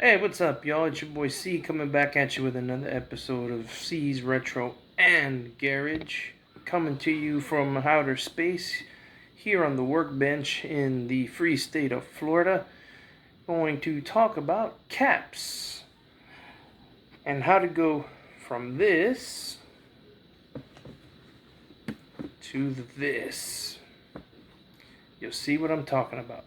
Hey, what's up, y'all? It's your boy C coming back at you with another episode of C's Retro and Garage. Coming to you from outer space here on the workbench in the free state of Florida. Going to talk about caps and how to go from this to this. You'll see what I'm talking about.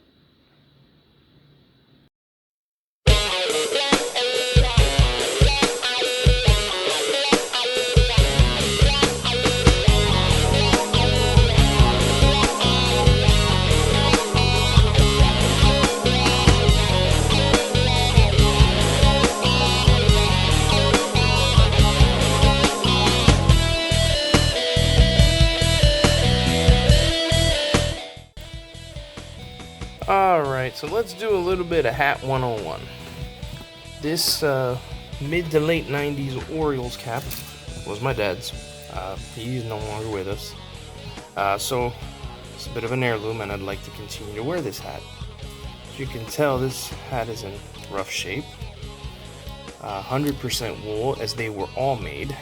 Alright, so let's do a little bit of Hat 101. This mid to late 90s Orioles cap was my dad's. He's no longer with us. So it's a bit of an heirloom, and I'd like to continue to wear this hat. As you can tell, this hat is in rough shape. 100% wool, as they were all made.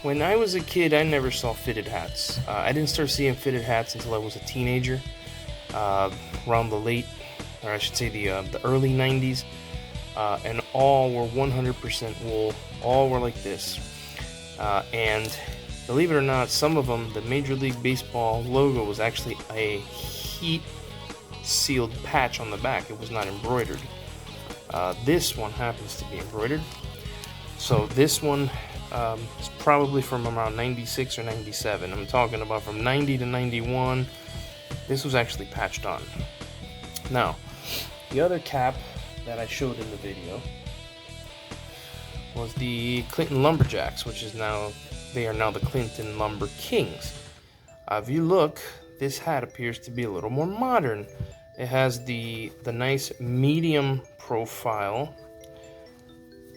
When I was a kid, I never saw fitted hats. I didn't start seeing fitted hats until I was a teenager. Around the the early 90s, and all were 100% wool. All were like this, and believe it or not, some of them, the Major League Baseball logo was actually a heat sealed patch on the back. It was not embroidered. This one happens to be embroidered, so this one is probably from around 96 or 97. I'm talking about from 90 to 91. This was actually patched on. Now, the other cap that I showed in the video was the Clinton Lumberjacks, which is now, they are now the Clinton Lumber Kings. If you look, this hat appears to be a little more modern. It has the nice medium profile.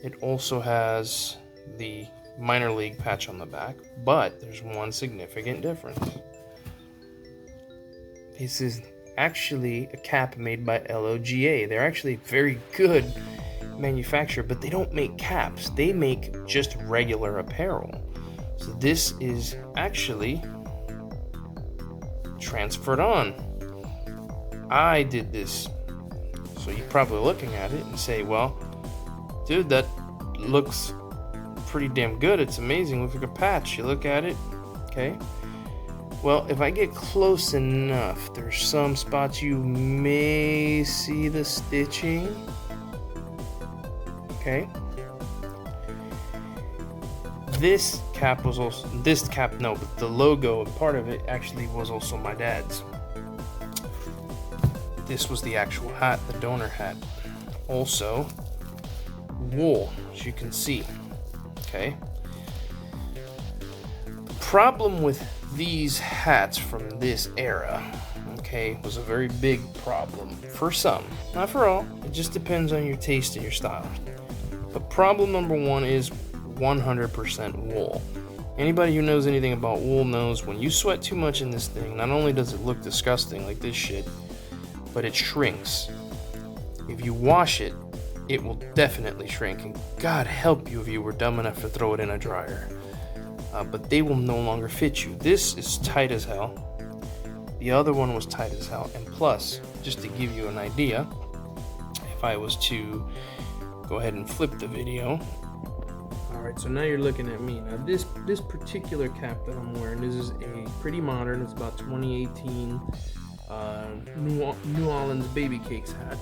It also has the minor league patch on the back, but there's one significant difference. This is actually a cap made by LOGA. They're actually a very good manufacturer, but they don't make caps. They make just regular apparel. So this is actually transferred on. I did this. So you're probably looking at it and say, well, dude, that looks pretty damn good. It's amazing. Looks like a patch. You look at it, okay? Well, if I get close enough, there's some spots you may see the stitching. Okay. This cap was also, but the logo and part of it actually was also my dad's. This was the actual hat, the donor hat. Also, wool, as you can see. Okay. The problem with these hats from this era, okay, was a very big problem for some, not for all. It just depends on your taste and your style. But problem number one is 100% wool. Anybody who knows anything about wool knows when you sweat too much in this thing, not only does it look disgusting like this shit, but it shrinks. If you wash it, it will definitely shrink, and God help you if you were dumb enough to throw it in a dryer. But they will no longer fit you. This is tight as hell. The other one was tight as hell. And plus, just to give you an idea, if I was to go ahead and flip the video. Alright, so now you're looking at me. Now this particular cap that I'm wearing, this is a pretty modern, it's about 2018 New Orleans Baby Cakes hat.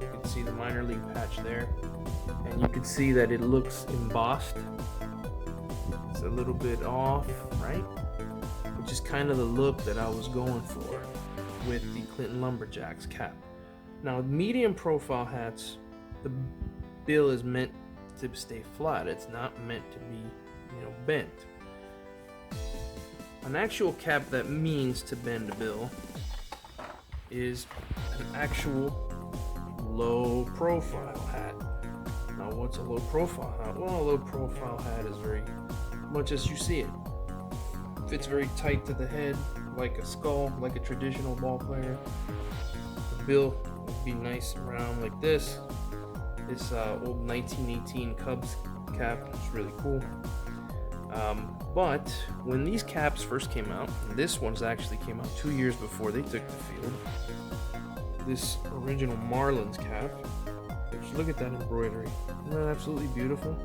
You can see the minor league patch there. And you can see that it looks embossed. A little bit off, right? Which is kind of the look that I was going for with the Clinton Lumberjacks cap. Now, medium profile hats, the bill is meant to stay flat. It's not meant to be, bent. An actual cap that means to bend a bill is an actual low profile hat. Now, what's a low profile hat? Well, a low profile hat is very much as you see it. Fits very tight to the head, like a skull, like a traditional ball player. The bill be nice and round like this. This old 1918 Cubs cap is really cool. But when these caps first came out, and this one's actually came out 2 years before they took the field. This original Marlins cap, which look at that embroidery, isn't that absolutely beautiful?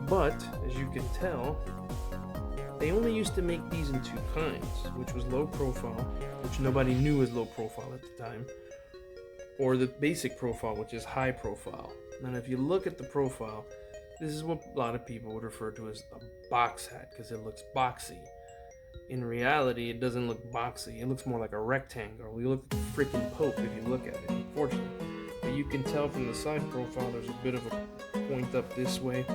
But as you can tell, they only used to make these in two kinds, which was low profile, which nobody knew was low profile at the time, or the basic profile, which is high profile. And if you look at the profile, this is what a lot of people would refer to as a box hat because it looks boxy. In reality, it doesn't look boxy. It looks more like a rectangle. You look like a freaking Pope if you look at it, unfortunately. But you can tell from the side profile there's a bit of a point up this way.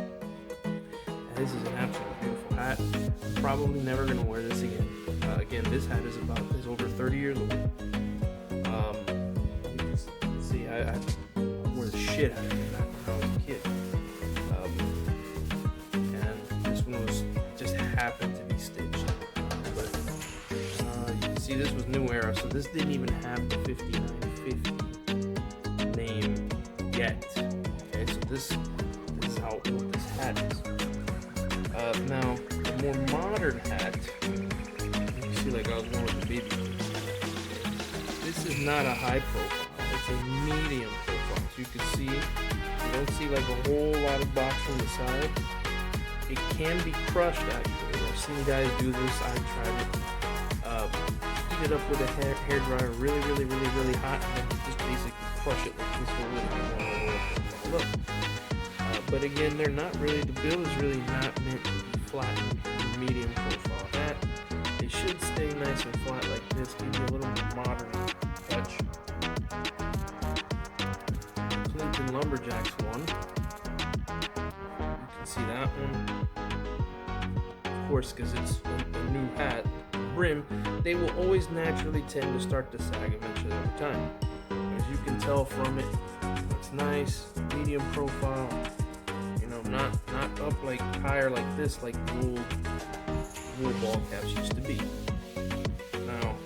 And this is an absolutely beautiful hat. I'm probably never going to wear this again. Again, this hat is over 30 years old. See, I wore the shit out of it back when I was a kid. And this one was just happened to be stitched. But you can see this was New Era, so this didn't even have the 5950 name yet. Okay, so this is how old this hat is. Now, a more modern hat, you see, like I was going with the baby. This is not a high profile, it's a medium profile. So you can see, you don't see like a whole lot of box from the side. It can be crushed actually. I've seen guys do this, I've tried it. Heat it up with a hair dryer really hot, and then just basically crush it like this whole look. But again, they're not really, the bill is really not meant to be flattened or medium profile hat. They should stay nice and flat like this, give you a little modern touch. Clinton Lumberjacks one. You can see that one. Of course, because it's a new hat. Brim, they will always naturally tend to start to sag eventually over time. As you can tell from it, it's nice, medium profile. Not up like higher like this, like wool ball caps used to be. Now,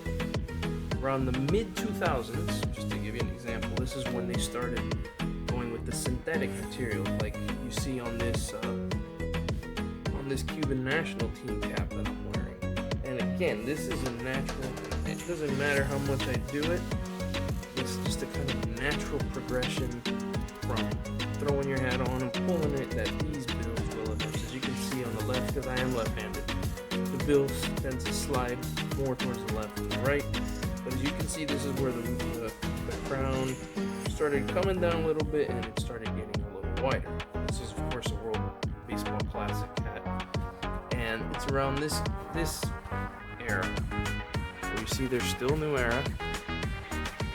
around the mid 2000s, just to give you an example, this is when they started going with the synthetic material, like you see on this Cuban national team cap that I'm wearing. And again, this is a natural. It doesn't matter how much I do it. It's just a kind of natural progression from throwing your hat on and pulling it that these bills will eventually, as you can see on the left, because I am left-handed, the bills tend to slide more towards the left than the right. But as you can see, this is where the crown started coming down a little bit and it started getting a little wider. This is of course a World Baseball Classic hat, and it's around this era where you see there's still New Era,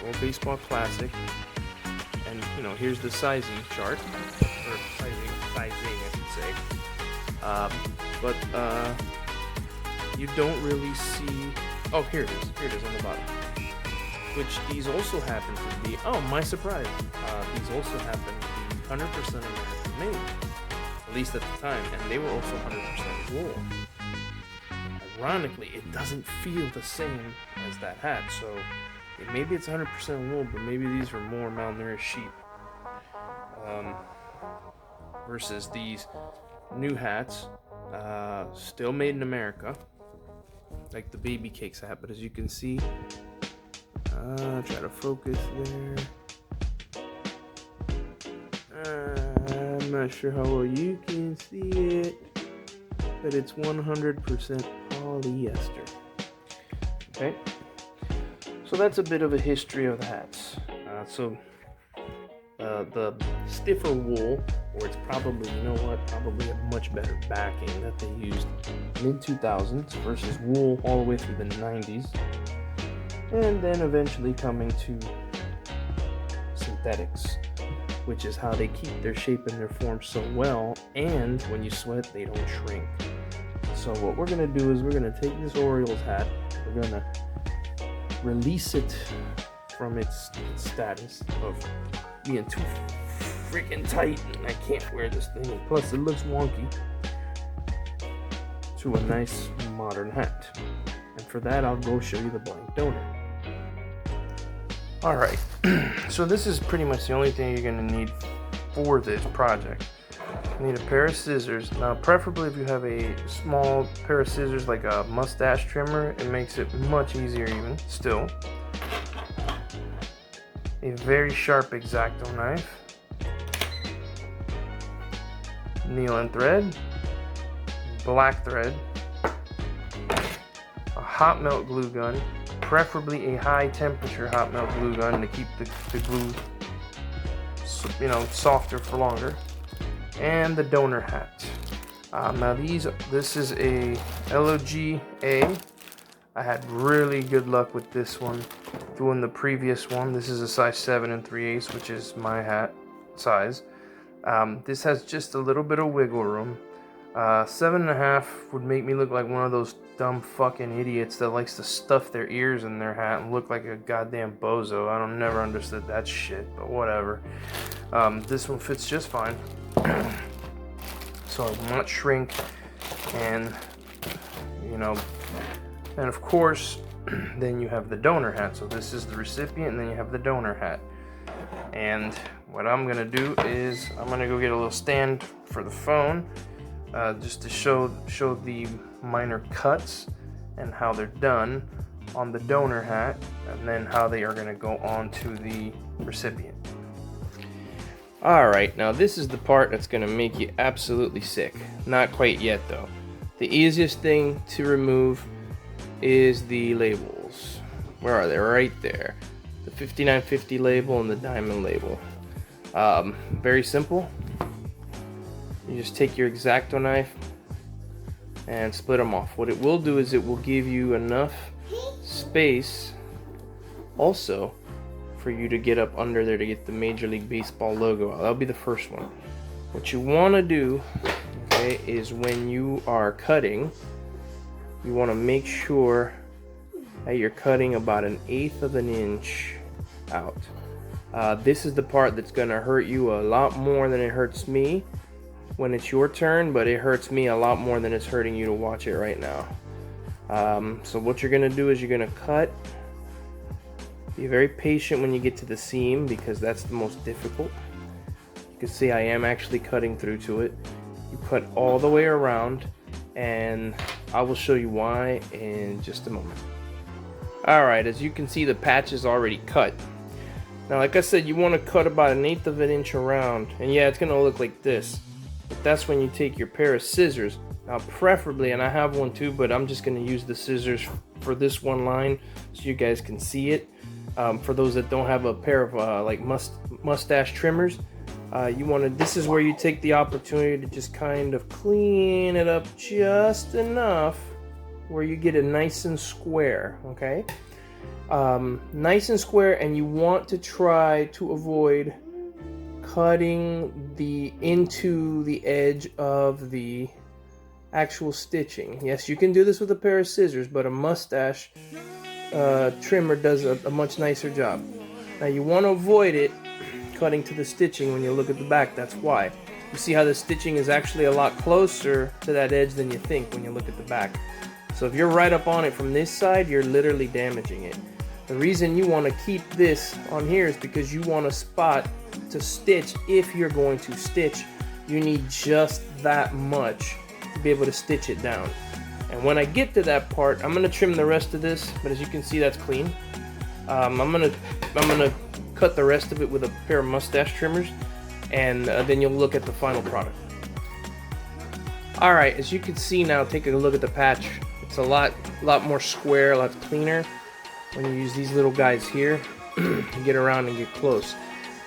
World Baseball Classic. And here's the sizing chart, or sizing, I should say. But you don't really see. Oh, here it is on the bottom. Which these also happen to be. Oh, my surprise! These also happen to be 100% American made, at least at the time, and they were also 100% wool. Ironically, it doesn't feel the same as that hat, so. Maybe it's 100% wool, but maybe these are more malnourished sheep versus these new hats, still made in America, like the Baby Cakes hat. But as you can see, try to focus there. I'm not sure how well you can see it, but it's 100% polyester. Okay. So that's a bit of a history of the hats. The stiffer wool, or it's probably, probably a much better backing that they used mid 2000s versus wool all the way through the 90s, and then eventually coming to synthetics, which is how they keep their shape and their form so well, and when you sweat, they don't shrink. So what we're gonna do is we're gonna take this Orioles hat, we're gonna release it from its status of being too freaking tight and I can't wear this thing, plus it looks wonky, to a nice modern hat. And for that, I'll go show you the blank donor. Alright, so this is pretty much the only thing you're going to need for this project. You need a pair of scissors. Now preferably if you have a small pair of scissors like a mustache trimmer, it makes it much easier even still. A very sharp X-Acto knife. Needle and thread. Black thread. A hot melt glue gun. Preferably a high temperature hot melt glue gun to keep the glue, you know, softer for longer. And the donor hat. Now this is a LOG-A. I had really good luck with this one doing the previous one. This is a size 7 3/8, which is my hat size. This has just a little bit of wiggle room. 7.5 would make me look like one of those dumb fucking idiots that likes to stuff their ears in their hat and look like a goddamn bozo. I don't never understood that shit, but whatever. This one fits just fine. So it will not shrink, and you know, and of course then you have the donor hat. So this is the recipient, and then you have the donor hat. And what I'm gonna do is I'm gonna go get a little stand for the phone, just to show the minor cuts and how they're done on the donor hat, and then how they are gonna go on to the recipient. Alright, now this is the part that's going to make you absolutely sick. Not quite yet though. The easiest thing to remove is the labels. Where are they? Right there. The 5950 label and the diamond label. Very simple. You just take your X-Acto knife and split them off. What it will do is it will give you enough space also for you to get up under there to get the Major League Baseball logo out. That'll be the first one. What you want to do, okay, is when you are cutting, you want to make sure that you're cutting about 1/8 of an inch out. This is the part that's going to hurt you a lot more than it hurts me when it's your turn, but it hurts me a lot more than it's hurting you to watch it right now. So what you're going to do is you're going to cut. Be very patient when you get to the seam, because that's the most difficult. You can see I am actually cutting through to it. You cut all the way around, and I will show you why in just a moment. Alright, as you can see, the patch is already cut. Now like I said, you want to cut about 1/8 of an inch around, and yeah, it's going to look like this. But that's when you take your pair of scissors. Now preferably, and I have one too, but I'm just going to use the scissors for this one line so you guys can see it. For those that don't have a pair of like mustache trimmers, you want to. This is where you take the opportunity to just kind of clean it up just enough where you get it nice and square. Okay, nice and square, and you want to try to avoid cutting into the edge of the actual stitching. Yes, you can do this with a pair of scissors, but a mustache trimmer does a much nicer job. Now you want to avoid it cutting to the stitching when you look at the back. That's why. You see how the stitching is actually a lot closer to that edge than you think when you look at the back. So if you're right up on it from this side, you're literally damaging it. The reason you want to keep this on here is because you want a spot to stitch. If you're going to stitch, you need just that much to be able to stitch it down. And when I get to that part, I'm gonna trim the rest of this, but as you can see, that's clean. I'm gonna cut the rest of it with a pair of mustache trimmers, and then you'll look at the final product. Alright, as you can see now, take a look at the patch. It's a lot more square, a lot cleaner when you use these little guys here to get around and get close.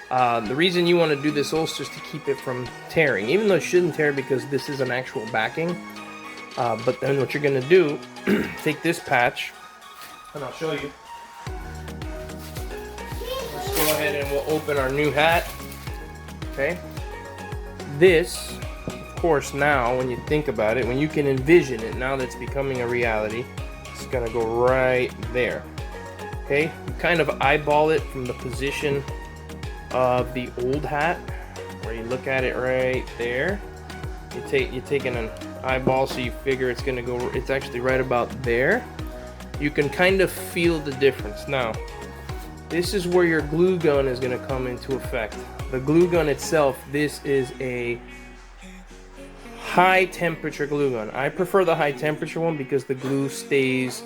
The reason you want to do this also is to keep it from tearing, even though it shouldn't tear because this is an actual backing. But then what you're going to do, take this patch, and I'll show you. Let's go ahead and we'll open our new hat. Okay. This, of course, now when you think about it, when you can envision it, now that's becoming a reality, it's going to go right there. Okay. You kind of eyeball it from the position of the old hat, where you look at it right there. You're taking an eyeball, so you figure it's gonna go. It's actually right about there. You can kind of feel the difference. Now, this is where your glue gun is going to come into effect. The glue gun itself, this is a high temperature glue gun. I prefer the high temperature one because the glue stays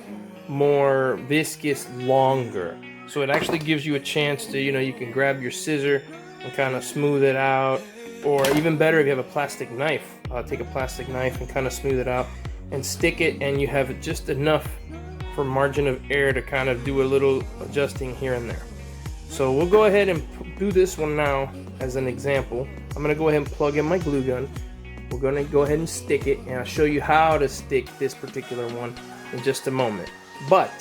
more viscous longer. So it actually gives you a chance to, you can grab your scissor and kind of smooth it out. Or even better, if you have a plastic knife, take a plastic knife and kind of smooth it out and stick it, and you have just enough for margin of error to kind of do a little adjusting here and there. So we'll go ahead and do this one now as an example. I'm going to go ahead and plug in my glue gun. We're going to go ahead and stick it, and I'll show you how to stick this particular one in just a moment. But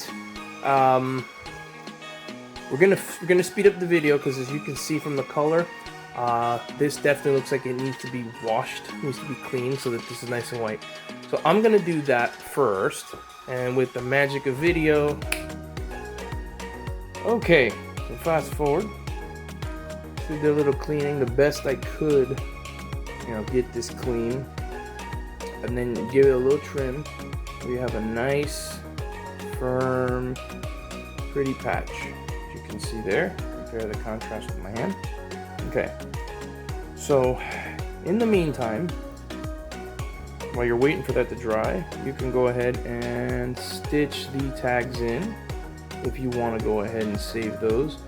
we're gonna speed up the video because, as you can see from the color, this definitely looks like it needs to be washed, needs to be cleaned so that this is nice and white. So I'm gonna do that first, and with the magic of video. Okay, so fast forward. Did a little cleaning the best I could, get this clean, and then give it a little trim. We have a nice, firm, pretty patch. As you can see there, compare the contrast with my hand. Okay, so in the meantime, while you're waiting for that to dry, you can go ahead and stitch the tags in if you want to go ahead and save those.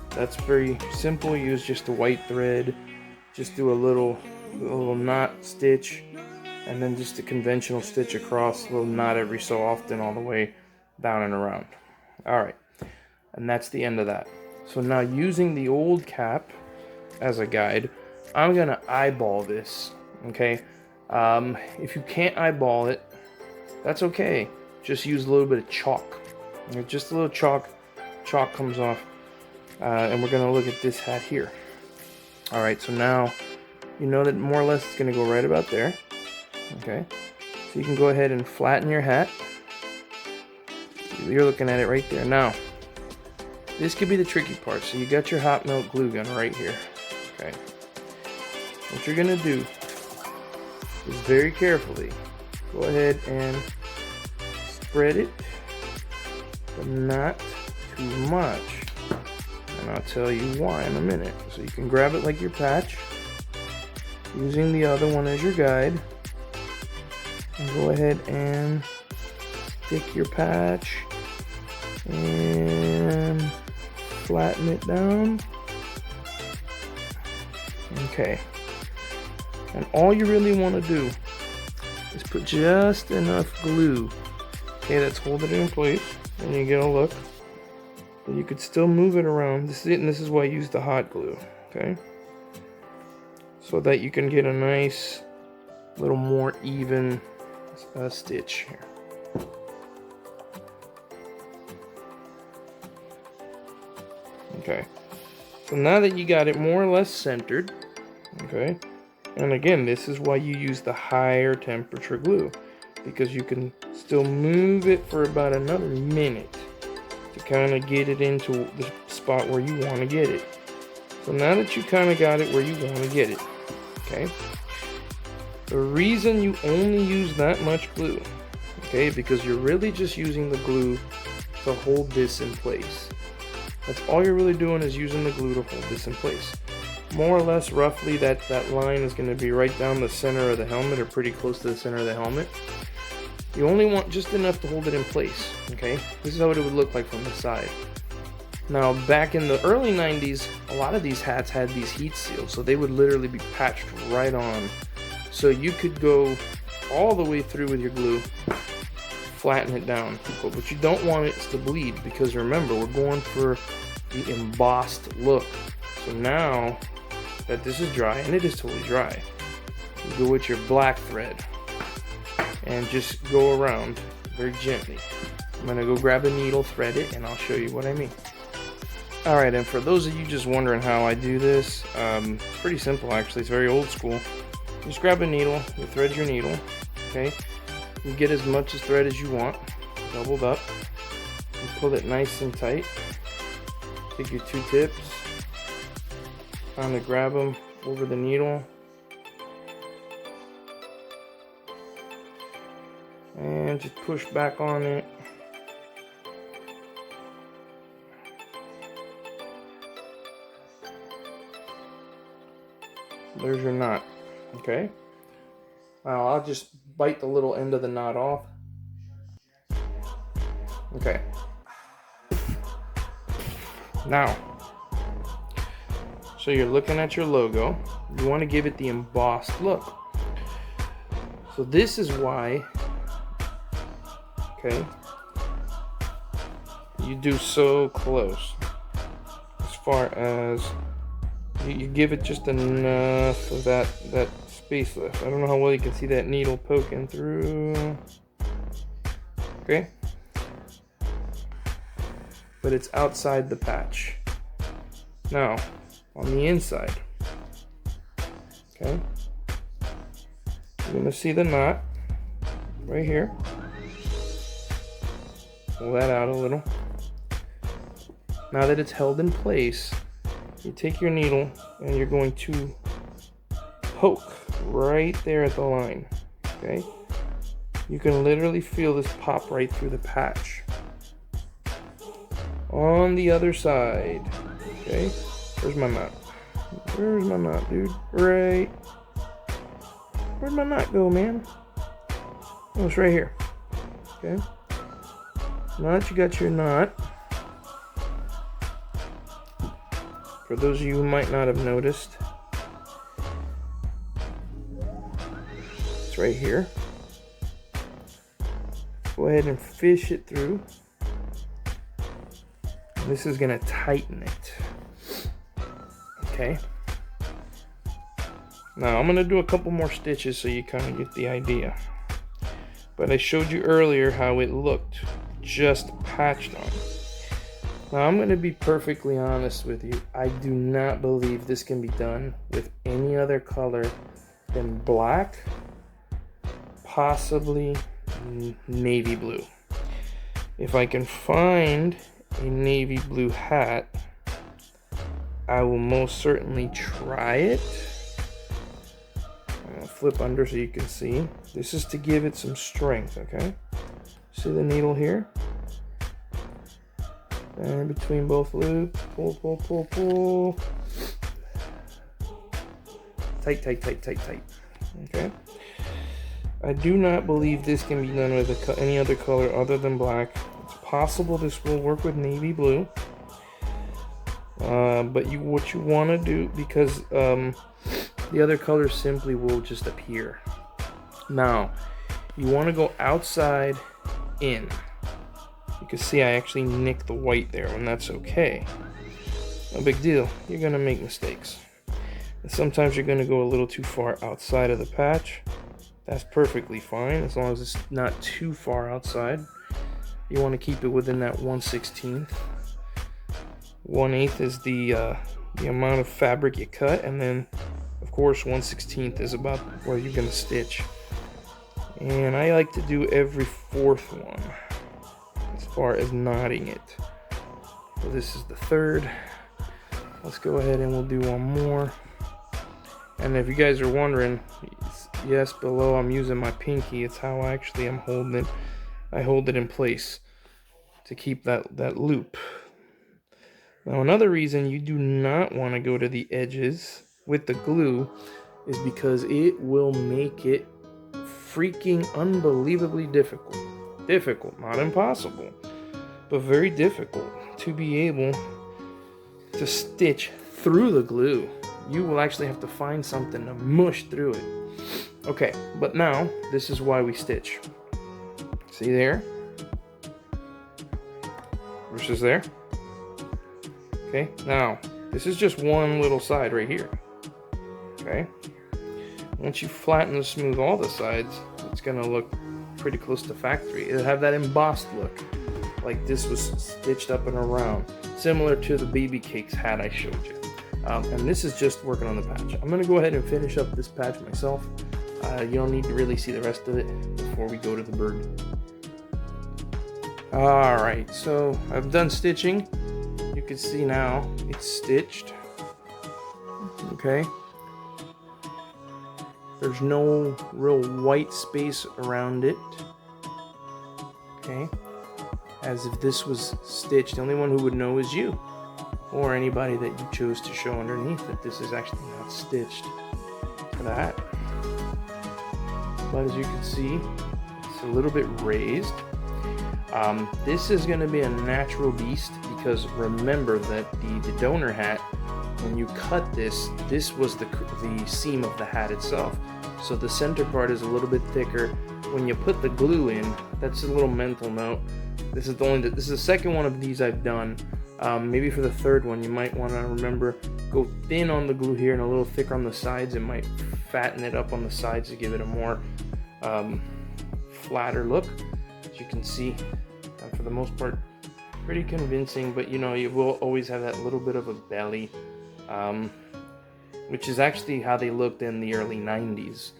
That's very simple. Use just a white thread, just do a little knot stitch, and then just a conventional stitch across, a little knot every so often all the way down and around. Alright, and that's the end of that. So now, using the old cap as a guide, I'm gonna eyeball this. Okay, if you can't eyeball it, that's okay. Just use a little bit of chalk. Just a little chalk comes off. And we're gonna look at this hat here. Alright, so now you know that more or less it's gonna go right about there. Okay, so you can go ahead and flatten your hat. You're looking at it right there. Now, this could be the tricky part. So you got your hot melt glue gun right here. Okay, what you're gonna do is very carefully go ahead and spread it, but not too much. And I'll tell you why in a minute. So you can grab it like your patch, using the other one as your guide, and go ahead and stick your patch and flatten it down. Okay, and all you really want to do is put just enough glue, okay, that's holding it in place, and you get a look. But you could still move it around. This is why I use the hot glue, okay? So that you can get a nice, little more even stitch here. Okay. So now that you got it more or less centered, okay? And again, this is why you use the higher temperature glue, because you can still move it for about another minute to kind of get it into the spot where you want to get it. So now that you kind of got it where you want to get it, okay, the reason you only use that much glue, okay, because you're really just using the glue to hold this in place. That's all you're really doing, is using the glue to hold this in place. More or less, roughly, that line is going to be right down the center of the helmet, or pretty close to the center of the helmet. You only want just enough to hold it in place, okay? This is how it would look like from the side. Now, back in the early 90s, a lot of these hats had these heat seals, so they would literally be patched right on. So you could go all the way through with your glue, flatten it down. But what you don't want is to bleed, because remember, we're going for the embossed look. So now that this is dry, and it is totally dry, you go with your black thread and just go around very gently. I'm gonna go grab a needle, thread it, and I'll show you what I mean. Alright, and for those of you just wondering how I do this, it's pretty simple actually. It's very old school. Just grab a needle, you thread your needle, okay? You get as much as thread as you want, doubled up. You pull it nice and tight. Take your two tips, kind of grab them over the needle, and just push back on it. There's your knot. Okay. Now I'll just bite the little end of the knot off. Okay. Now, so you're looking at your logo. You want to give it the embossed look. So this is why, okay, you do so close. As far as you give it just enough of that space left. I don't know how well you can see that needle poking through. Okay. But it's outside the patch. Now, on the inside, okay, you're gonna see the knot right here. Pull that out a little. Now that it's held in place, you take your needle and you're going to poke right there at the line, okay? You can literally feel this pop right through the patch. On the other side, okay? Where's my knot? Where's my knot, dude? Right. Where'd my knot go, man? Oh, it's right here. Okay. Now that you got your knot, for those of you who might not have noticed, it's right here. Go ahead and fish it through. This is gonna tighten it. Okay. Now I'm gonna do a couple more stitches so you kind of get the idea. But I showed you earlier how it looked just patched on. Now I'm gonna be perfectly honest with you. I do not believe this can be done with any other color than black, possibly navy blue. If I can find a navy blue hat, I will most certainly try it. I'm gonna flip under so you can see. This is to give it some strength, okay? See the needle here? And between both loops, pull, pull, pull, pull. Tight, tight, tight, tight, tight. Okay? I do not believe this can be done with any other color other than black. It's possible this will work with navy blue. But what you want to do, because the other colors simply will just appear. Now, you want to go outside in. You can see I actually nicked the white there, and that's okay. No big deal. You're going to make mistakes. And sometimes you're going to go a little too far outside of the patch. That's perfectly fine, as long as it's not too far outside. You want to keep it within that 1/16. 1/8 is the amount of fabric you cut, and then of course 1/16 is about where you're going to stitch. And I like to do every fourth one as far as knotting it. So this is the third. Let's go ahead and we'll do one more. And if you guys are wondering, yes, below I'm using my pinky. It's how I actually am holding it. I hold it in place to keep that loop. Now another reason you do not want to go to the edges with the glue is because it will make it freaking unbelievably difficult. Difficult, not impossible, but very difficult to be able to stitch through the glue. You will actually have to find something to mush through it. Okay, but now this is why we stitch. See there? Versus there. Okay, now this is just one little side right here. Okay, once you flatten and smooth all the sides, it's gonna look pretty close to factory. It'll have that embossed look, like this was stitched up and around, similar to the baby cakes hat I showed you. And this is just working on the patch. I'm gonna go ahead and finish up this patch myself. You don't need to really see the rest of it before we go to the bird. Alright, so I've done stitching. You can see now it's stitched. Okay. There's no real white space around it. Okay. As if this was stitched. The only one who would know is you, or anybody that you chose to show underneath that this is actually not stitched. for the hat. But as you can see, it's a little bit raised. This is going to be a natural beast because remember that the donor hat, when you cut this was the seam of the hat itself. So the center part is a little bit thicker. When you put the glue in, that's a little mental note. This is the second one of these I've done. Maybe for the third one, you might want to remember, go thin on the glue here and a little thicker on the sides. It might fatten it up on the sides to give it a more flatter look. As you can see, for the most part, pretty convincing, but you know, you will always have that little bit of a belly, which is actually how they looked in the early 90s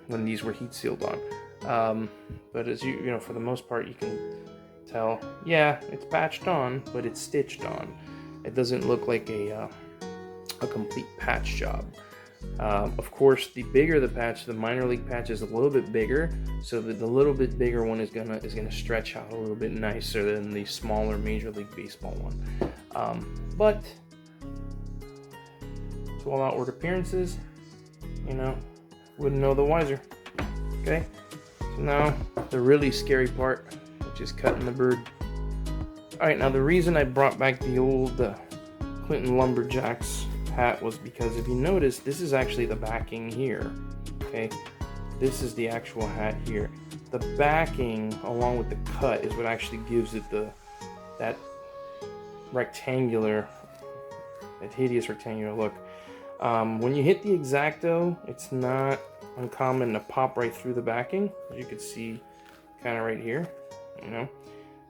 when these were heat sealed on. But as you know, for the most part, you can tell, yeah, it's patched on, but it's stitched on. It doesn't look like a complete patch job. Of course, the bigger the patch, the minor league patch is a little bit bigger, so that the little bit bigger one is gonna stretch out a little bit nicer than the smaller Major League Baseball one. But to all outward appearances, you know, wouldn't know the wiser. Okay, so now the really scary part, which is cutting the bird. All right, now the reason I brought back the old Clinton Lumberjacks hat was because if you notice, this is actually the backing here. Okay, this is the actual hat here. The backing along with the cut is what actually gives it that rectangular, that hideous rectangular look. When you hit the X-Acto, it's not uncommon to pop right through the backing, as you can see kind of right here, you know,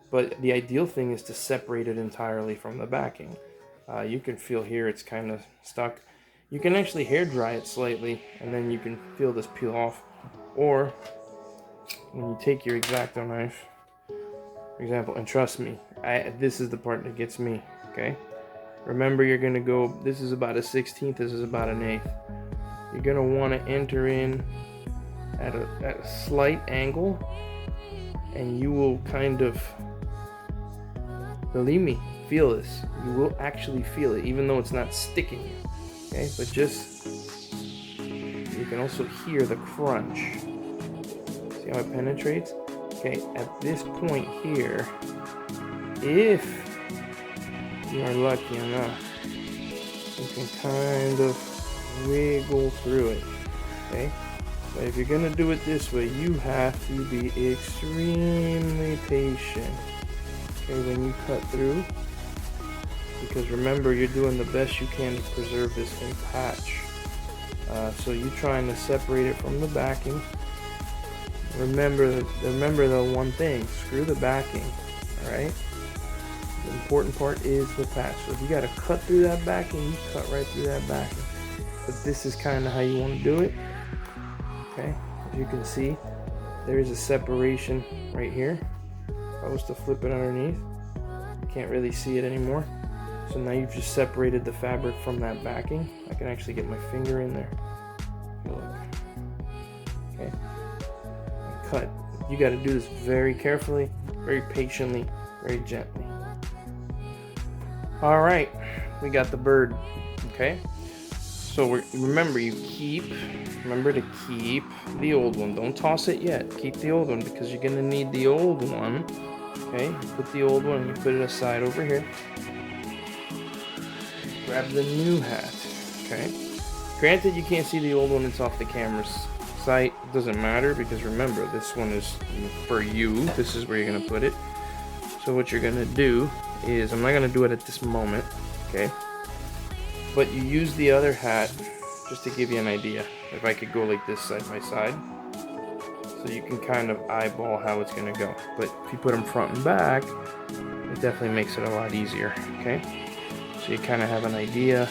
but the ideal thing is to separate it entirely from the backing. You can feel here it's kind of stuck. You can actually hair dry it slightly and then you can feel this peel off, or when you take your X-Acto knife, for example, and trust me, this is the part that gets me. Okay, remember, you're gonna go, this is about a 16th, this is about an 1/8. You're gonna want to enter in at a slight angle, and you will kind of, believe me, feel this. You will actually feel it, even though it's not sticking. Okay, but just, you can also hear the crunch. See how it penetrates? Okay, at this point here, if you are lucky enough, you can kind of wiggle through it. Okay, but if you're gonna do it this way, you have to be extremely patient. Okay, when you cut through, because remember, you're doing the best you can to preserve this whole patch. So you're trying to separate it from the backing. Remember the one thing: screw the backing. All right. The important part is the patch. So if you got to cut through that backing, you cut right through that backing. But this is kind of how you want to do it. Okay. As you can see, there is a separation right here. If I was to flip it underneath, you can't really see it anymore. So now you've just separated the fabric from that backing. I can actually get my finger in there. Look. Okay. And cut. You got to do this very carefully, very patiently, very gently. All right, we got the bird. Okay. So remember to keep the old one. Don't toss it yet. Keep the old one because you're gonna need the old one. Okay. Put the old one. You put it aside over here. Grab the new hat, okay? Granted, you can't see the old one, it's off the camera's sight. It doesn't matter because remember, this one is for you. This is where you're gonna put it. So what you're gonna do is, I'm not gonna do it at this moment, okay? But you use the other hat just to give you an idea. If I could go like this side by side, so you can kind of eyeball how it's gonna go. But if you put them front and back, it definitely makes it a lot easier, okay? So you kind of have an idea,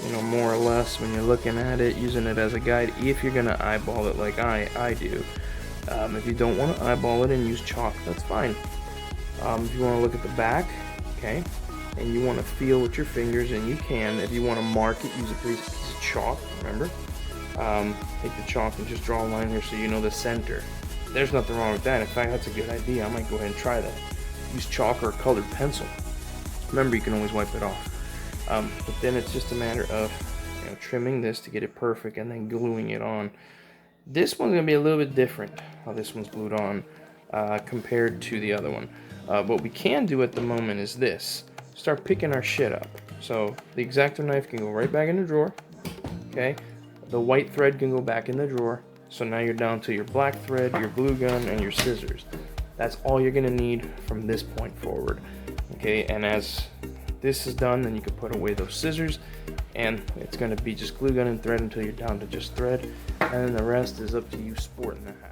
you know, more or less when you're looking at it, using it as a guide, if you're going to eyeball it like I do. If you don't want to eyeball it and use chalk, that's fine. If you want to look at the back, okay, and you want to feel with your fingers, and you can. If you want to mark it, use a piece of chalk, remember? Take the chalk and just draw a line here so you know the center. There's nothing wrong with that. In fact, that's a good idea. I might go ahead and try that. Use chalk or a colored pencil. Remember, you can always wipe it off. But then it's just a matter of, trimming this to get it perfect and then gluing it on. This one's gonna be a little bit different how this one's glued on compared to the other one. What we can do at the moment is this: start picking our shit up. So the X-Acto knife can go right back in the drawer. Okay, the white thread can go back in the drawer. So now you're down to your black thread, your glue gun, and your scissors. That's all you're gonna need from this point forward. Okay, and as this is done, then you can put away those scissors, and it's gonna be just glue gun and thread until you're down to just thread, and then the rest is up to you sporting the hat.